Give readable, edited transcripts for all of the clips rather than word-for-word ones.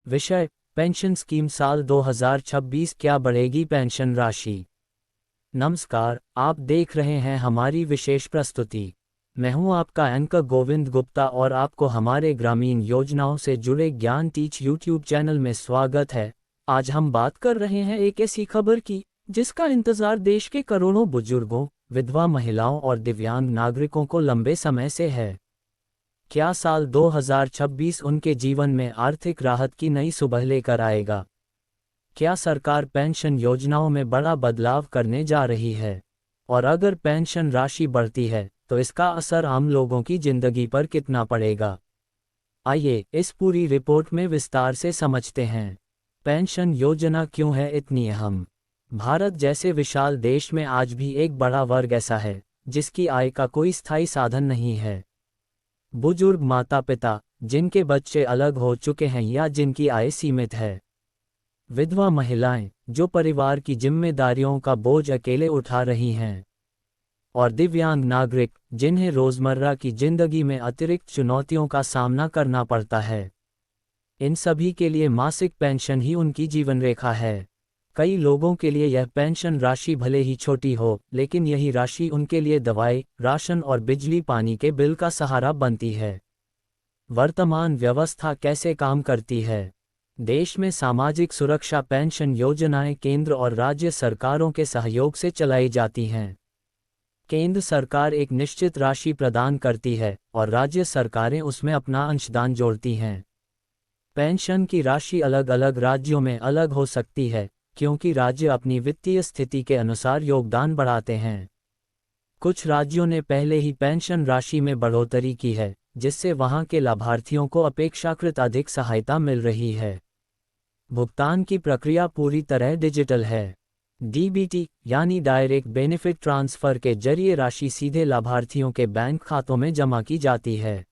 विषय: pension scheme साल 2026 क्या बढ़ेगी पेंशन राशि। नमस्कार, आप देख रहे हैं हमारी विशेष प्रस्तुति। मैं हूं आपका एंकर गोविंद गुप्ता और आपको हमारे ग्रामीण योजनाओं से जुड़े ज्ञान टीच यूट्यूब चैनल में स्वागत है। आज हम बात कर रहे हैं एक ऐसी खबर की जिसका इंतजार देश के करोड़ों बुजुर्गों, विधवा महिलाओं और दिव्यांग नागरिकों को लंबे समय से है। क्या साल 2026 उनके जीवन में आर्थिक राहत की नई सुबह लेकर आएगा? क्या सरकार पेंशन योजनाओं में बड़ा बदलाव करने जा रही है? और अगर पेंशन राशि बढ़ती है तो इसका असर आम लोगों की जिंदगी पर कितना पड़ेगा? आइए इस पूरी रिपोर्ट में विस्तार से समझते हैं। पेंशन योजना क्यों है इतनी अहम? भारत जैसे विशाल देश में आज भी एक बड़ा वर्ग ऐसा है जिसकी आय का कोई स्थायी साधन नहीं है। बुजुर्ग माता पिता, जिनके बच्चे अलग हो चुके हैं या जिनकी आय सीमित है। विधवा महिलाएं, जो परिवार की जिम्मेदारियों का बोझ अकेले उठा रही हैं। और दिव्यांग नागरिक, जिन्हें रोजमर्रा की जिंदगी में अतिरिक्त चुनौतियों का सामना करना पड़ता है। इन सभी के लिए मासिक पेंशन ही उनकी जीवन रेखा है। कई लोगों के लिए यह पेंशन राशि भले ही छोटी हो, लेकिन यही राशि उनके लिए दवाई, राशन और बिजली पानी के बिल का सहारा बनती है। वर्तमान व्यवस्था कैसे काम करती है? देश में सामाजिक सुरक्षा पेंशन योजनाएं केंद्र और राज्य सरकारों के सहयोग से चलाई जाती हैं। केंद्र सरकार एक निश्चित राशि प्रदान करती है और राज्य सरकारें उसमें अपना अंशदान जोड़ती हैं। पेंशन की राशि अलग अलग राज्यों में अलग हो सकती है, क्योंकि राज्य अपनी वित्तीय स्थिति के अनुसार योगदान बढ़ाते हैं। कुछ राज्यों ने पहले ही पेंशन राशि में बढ़ोतरी की है, जिससे वहां के लाभार्थियों को अपेक्षाकृत अधिक सहायता मिल रही है। भुगतान की प्रक्रिया पूरी तरह डिजिटल है। डीबीटी यानी डायरेक्ट बेनिफिट ट्रांसफर के जरिए राशि सीधे लाभार्थियों के बैंक खातों में जमा की जाती है।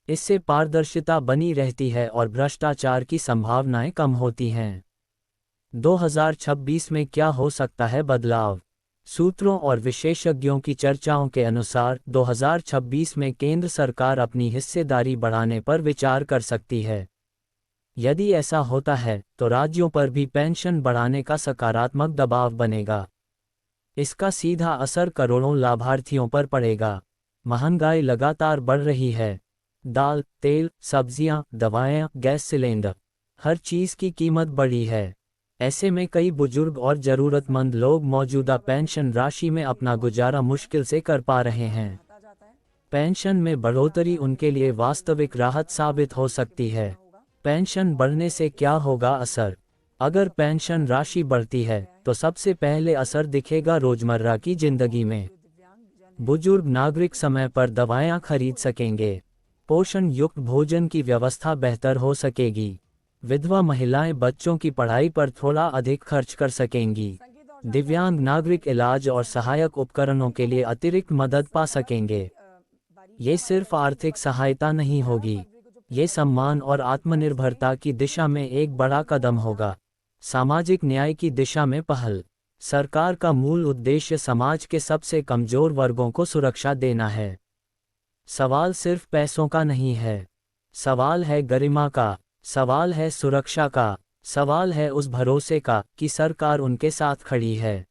इससे पारदर्शिता बनी रहती है और भ्रष्टाचार की संभावनाएं कम होती हैं। 2026 में क्या हो सकता है बदलाव? सूत्रों और विशेषज्ञों की चर्चाओं के अनुसार 2026 में केंद्र सरकार अपनी हिस्सेदारी बढ़ाने पर विचार कर सकती है। यदि ऐसा होता है तो राज्यों पर भी पेंशन बढ़ाने का सकारात्मक दबाव बनेगा। इसका सीधा असर करोड़ों लाभार्थियों पर पड़ेगा। महंगाई लगातार बढ़ रही है। दाल, तेल, सब्जियां, दवाएं, गैस सिलेंडर, हर चीज़ की कीमत बढ़ी है। ऐसे में कई बुजुर्ग और ज़रूरतमंद लोग मौजूदा पेंशन राशि में अपना गुजारा मुश्किल से कर पा रहे हैं। पेंशन में बढ़ोतरी उनके लिए वास्तविक राहत साबित हो सकती है। पेंशन बढ़ने से क्या होगा असर? अगर पेंशन राशि बढ़ती है तो सबसे पहले असर दिखेगा रोजमर्रा की जिंदगी में। बुजुर्ग नागरिक समय पर दवाएं खरीद सकेंगे। पोषण युक्त भोजन की व्यवस्था बेहतर हो सकेगी। विधवा महिलाएं बच्चों की पढ़ाई पर थोड़ा अधिक खर्च कर सकेंगी। दिव्यांग नागरिक इलाज और सहायक उपकरणों के लिए अतिरिक्त मदद पा सकेंगे। ये सिर्फ आर्थिक सहायता नहीं होगी, ये सम्मान और आत्मनिर्भरता की दिशा में एक बड़ा कदम होगा। सामाजिक न्याय की दिशा में पहल। सरकार का मूल उद्देश्य समाज के सबसे कमजोर वर्गों को सुरक्षा देना है। सवाल सिर्फ पैसों का नहीं है, सवाल है गरिमा का, सवाल है सुरक्षा का, सवाल है उस भरोसे का कि सरकार उनके साथ खड़ी है।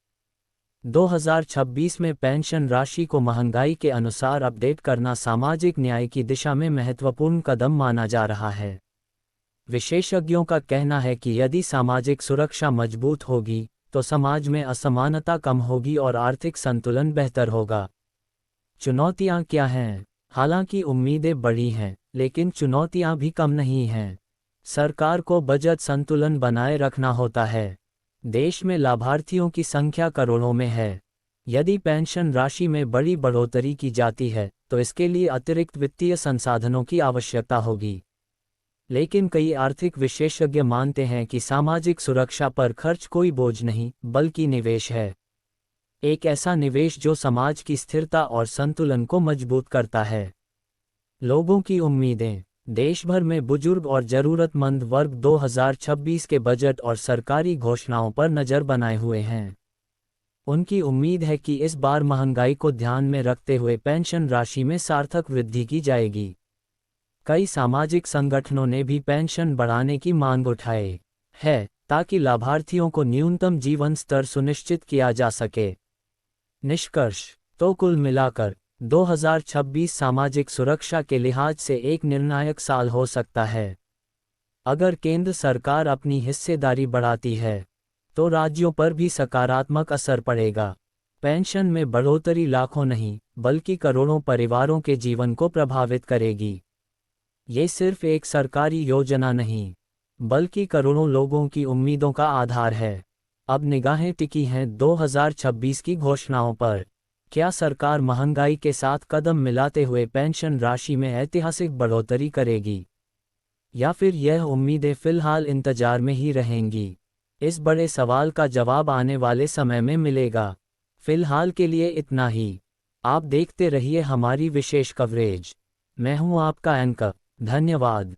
2026 में पेंशन राशि को महंगाई के अनुसार अपडेट करना सामाजिक न्याय की दिशा में महत्वपूर्ण कदम माना जा रहा है। विशेषज्ञों का कहना है कि यदि सामाजिक सुरक्षा मजबूत होगी तो समाज में असमानता कम होगी और आर्थिक संतुलन बेहतर होगा। चुनौतियां क्या हैं? हालांकि उम्मीदें बड़ी हैं, लेकिन चुनौतियां भी कम नहीं हैं। सरकार को बजट संतुलन बनाए रखना होता है। देश में लाभार्थियों की संख्या करोड़ों में है। यदि पेंशन राशि में बड़ी बढ़ोतरी की जाती है तो इसके लिए अतिरिक्त वित्तीय संसाधनों की आवश्यकता होगी। लेकिन कई आर्थिक विशेषज्ञ मानते हैं कि सामाजिक सुरक्षा पर खर्च कोई बोझ नहीं, बल्कि निवेश है। एक ऐसा निवेश जो समाज की स्थिरता और संतुलन को मजबूत करता है। लोगों की उम्मीदें। देश भर में बुजुर्ग और जरूरतमंद वर्ग 2026 के बजट और सरकारी घोषणाओं पर नज़र बनाए हुए हैं। उनकी उम्मीद है कि इस बार महंगाई को ध्यान में रखते हुए पेंशन राशि में सार्थक वृद्धि की जाएगी। कई सामाजिक संगठनों ने भी पेंशन बढ़ाने की मांग उठाई है, ताकि लाभार्थियों को न्यूनतम जीवन स्तर सुनिश्चित किया जा सके। निष्कर्ष: तो कुल मिलाकर 2026 सामाजिक सुरक्षा के लिहाज से एक निर्णायक साल हो सकता है। अगर केंद्र सरकार अपनी हिस्सेदारी बढ़ाती है, तो राज्यों पर भी सकारात्मक असर पड़ेगा। पेंशन में बढ़ोतरी लाखों नहीं, बल्कि करोड़ों परिवारों के जीवन को प्रभावित करेगी। ये सिर्फ एक सरकारी योजना नहीं, बल्कि करोड़ों लोगों की उम्मीदों का आधार है। अब निगाहें टिकी हैं 2026 की घोषणाओं पर। क्या सरकार महंगाई के साथ कदम मिलाते हुए पेंशन राशि में ऐतिहासिक बढ़ोतरी करेगी, या फिर यह उम्मीदें फिलहाल इंतजार में ही रहेंगी? इस बड़े सवाल का जवाब आने वाले समय में मिलेगा। फिलहाल के लिए इतना ही। आप देखते रहिए हमारी विशेष कवरेज। मैं हूं आपका एंकर। धन्यवाद।